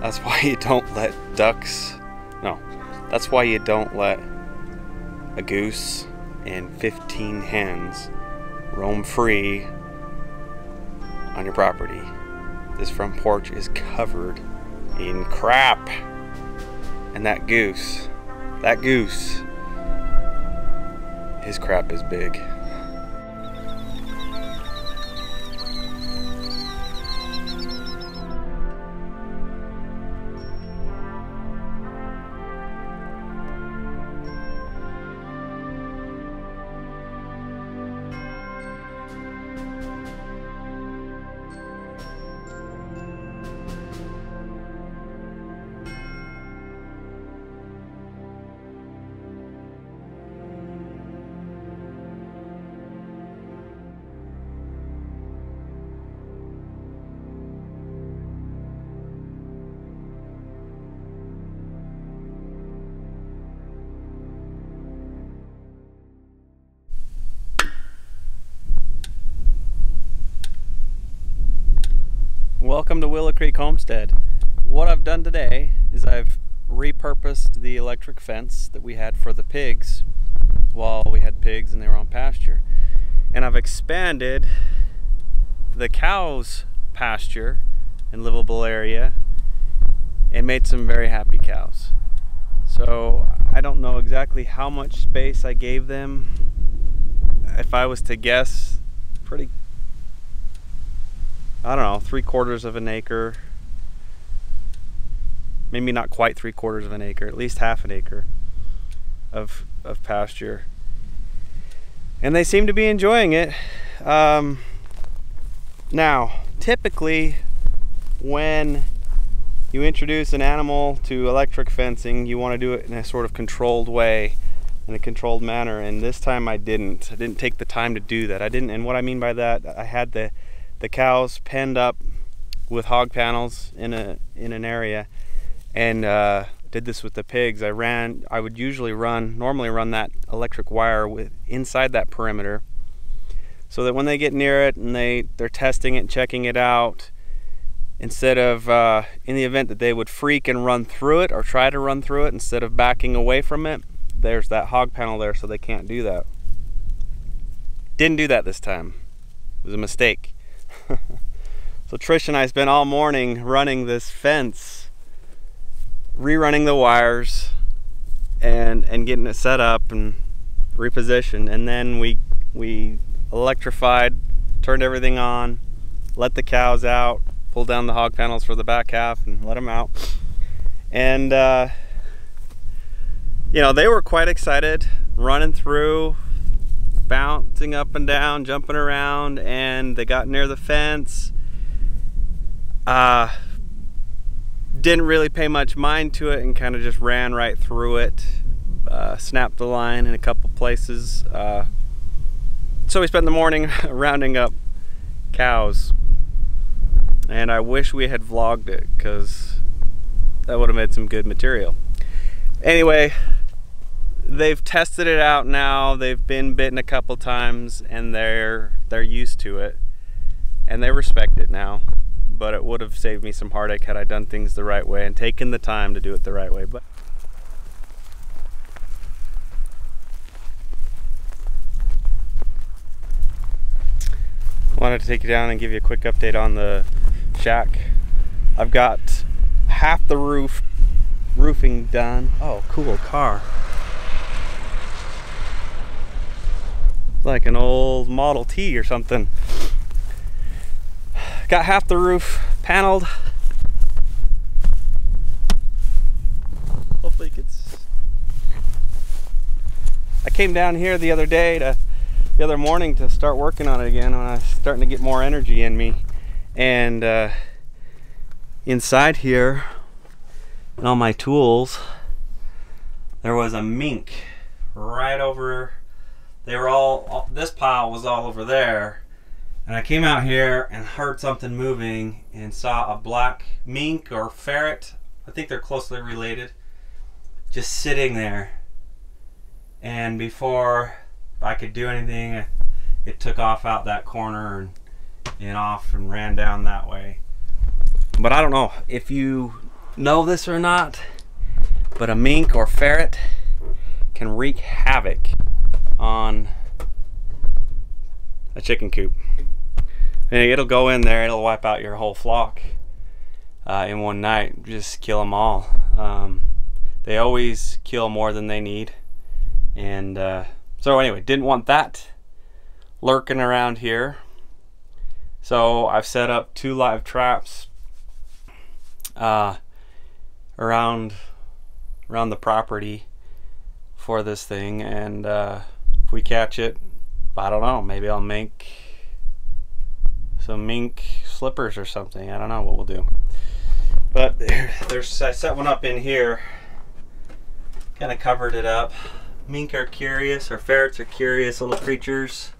That's why you don't let ducks, no, that's why you don't let a goose and 15 hens roam free on your property. This front porch is covered in crap. And that goose, his crap is big. Welcome to Willow Creek Homestead. What I've done today is I've repurposed the electric fence that we had for the pigs while we had pigs and they were on pasture. And I've expanded the cows' pasture and livable area and made some very happy cows. So I don't know exactly how much space I gave them. If I was to guess, I don't know, 3/4 of an acre, maybe not quite 3/4 of an acre, at least half an acre of pasture. And they seem to be enjoying it. Now, typically when you introduce an animal to electric fencing, you want to do it in a sort of controlled way, in a controlled manner, and this time I didn't take the time to do that. And what I mean by that, I had the cows penned up with hog panels in an area, and did this with the pigs. I would normally run that electric wire inside that perimeter, so that when they get near it and they're testing it and checking it out, instead of in the event that they would freak and run through it or try to run through it, instead of backing away from it, there's that hog panel there so they can't do that. Didn't do that this time. It was a mistake. So Trish and I spent all morning running this fence, rerunning the wires and getting it set up and repositioned, and then we electrified, turned everything on, let the cows out, pulled down the hog panels for the back half and let them out. And you know, they were quite excited, running through, bouncing up and down, jumping around, and they got near the fence. Didn't really pay much mind to it and kind of just ran right through it. Snapped the line in a couple places. So we spent the morning rounding up cows, and I wish we had vlogged it, because that would have made some good material. Anyway, they've tested it out now. They've been bitten a couple times, and they're used to it, and they respect it now. But it would have saved me some heartache had I done things the right way and taken the time to do it the right way. But I wanted to take you down and give you a quick update on the shack. I've got half the roofing done. Oh, cool car. Like an old Model T or something. Got half the roof paneled. Hopefully you can. I came down here the other morning to start working on it again when I was starting to get more energy in me. And inside here, and all my tools, there was a mink right over. They were all, this pile was all over there. And I came out here and heard something moving and saw a black mink or ferret, I think they're closely related, just sitting there. And before I could do anything, it took off out that corner and off and ran down that way. But I don't know, if you know this or not, but a mink or ferret can wreak havoc on a chicken coop. And it'll go in there, it'll wipe out your whole flock in one night, just kill them all. They always kill more than they need. And so anyway, didn't want that lurking around here. So I've set up 2 live traps around the property for this thing, and if we catch it, I don't know, maybe I'll make some mink slippers or something. I don't know what we'll do. But I set one up in here, kind of covered it up. Mink are curious, or ferrets are curious little creatures,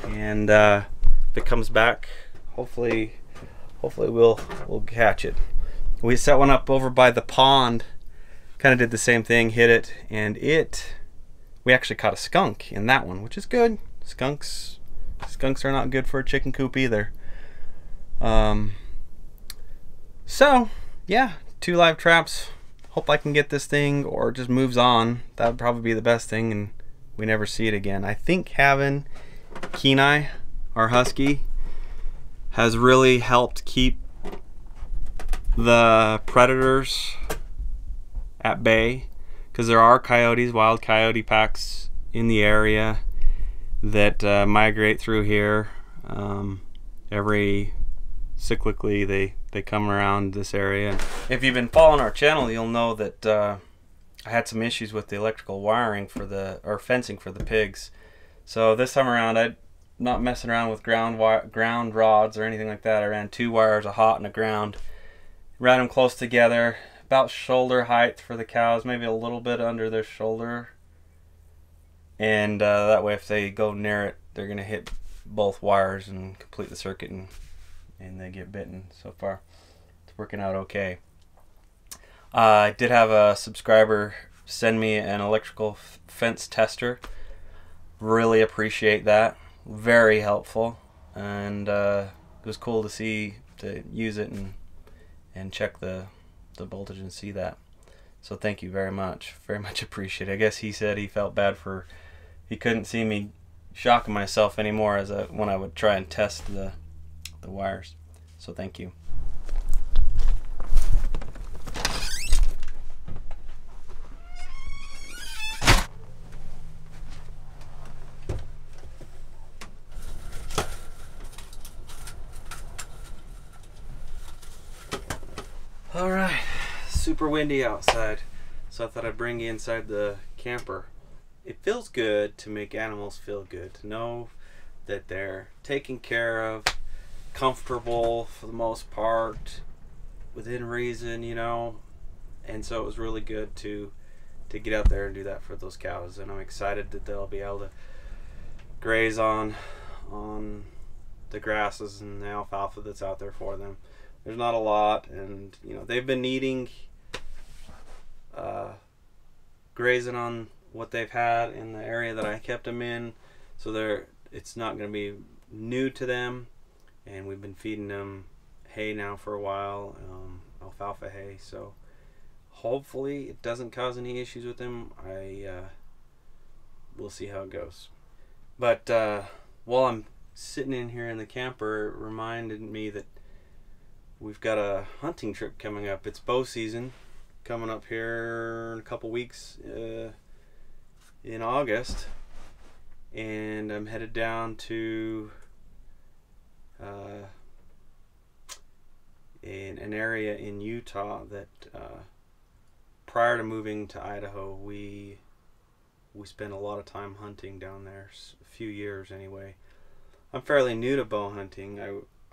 and if it comes back, hopefully we'll catch it. We set one up over by the pond, kind of did the same thing, hit it, and we actually caught a skunk in that one, which is good. Skunks are not good for a chicken coop either. So yeah, 2 live traps. Hope I can get this thing, or it just moves on. That would probably be the best thing, and we never see it again. I think having Kenai, our husky, has really helped keep the predators at bay, because there are coyotes, wild coyote packs in the area that migrate through here. Every cyclically they come around this area. If you've been following our channel, you'll know that I had some issues with the electrical wiring for fencing for the pigs. So this time around, I'm not messing around with ground rods or anything like that. I ran 2 wires, a hot and a ground, ran them close together, about shoulder height for the cows, maybe a little bit under their shoulder, and that way if they go near it, they're gonna hit both wires and complete the circuit, and they get bitten. So far it's working out okay. I did have a subscriber send me an electrical fence tester. Really appreciate that, very helpful, and it was cool to use it and check the voltage and see that. So thank you very much appreciate it. I guess he said he felt bad he couldn't see me shocking myself anymore when I would try and test the wires. So thank you. All right, super windy outside, so I thought I'd bring you inside the camper. It feels good to make animals feel good, to know that they're taken care of, comfortable for the most part, within reason, you know. And so it was really good to get out there and do that for those cows, and I'm excited that they'll be able to graze on the grasses and the alfalfa that's out there for them. There's not a lot, and you know, they've been eating, grazing on what they've had in the area that I kept them in, so it's not going to be new to them. And we've been feeding them hay now for a while, alfalfa hay, so hopefully it doesn't cause any issues with them. We'll see how it goes. But while I'm sitting in here in the camper, it reminded me that we've got a hunting trip coming up. It's bow season coming up here in a couple weeks in August, and I'm headed down to in an area in Utah that prior to moving to Idaho, we spent a lot of time hunting down there, a few years anyway. I'm fairly new to bow hunting.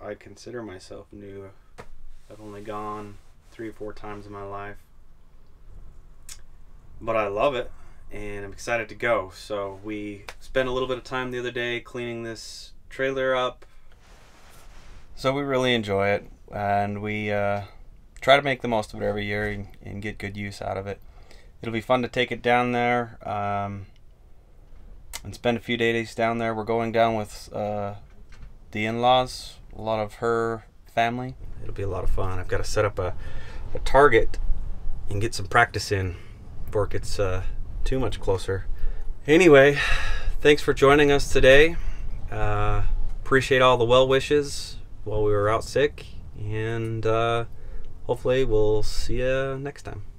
I consider myself new. I've only gone 3 or 4 times in my life, but I love it and I'm excited to go. So we spent a little bit of time the other day cleaning this trailer up, so we really enjoy it, and we try to make the most of it every year and get good use out of it. It'll be fun to take it down there and spend a few days down there. We're going down with the in-laws. A lot of her family. It'll be a lot of fun. I've got to set up a target and get some practice in before it gets too much closer. Anyway, thanks for joining us today. Appreciate all the well wishes while we were out sick, and hopefully we'll see you next time.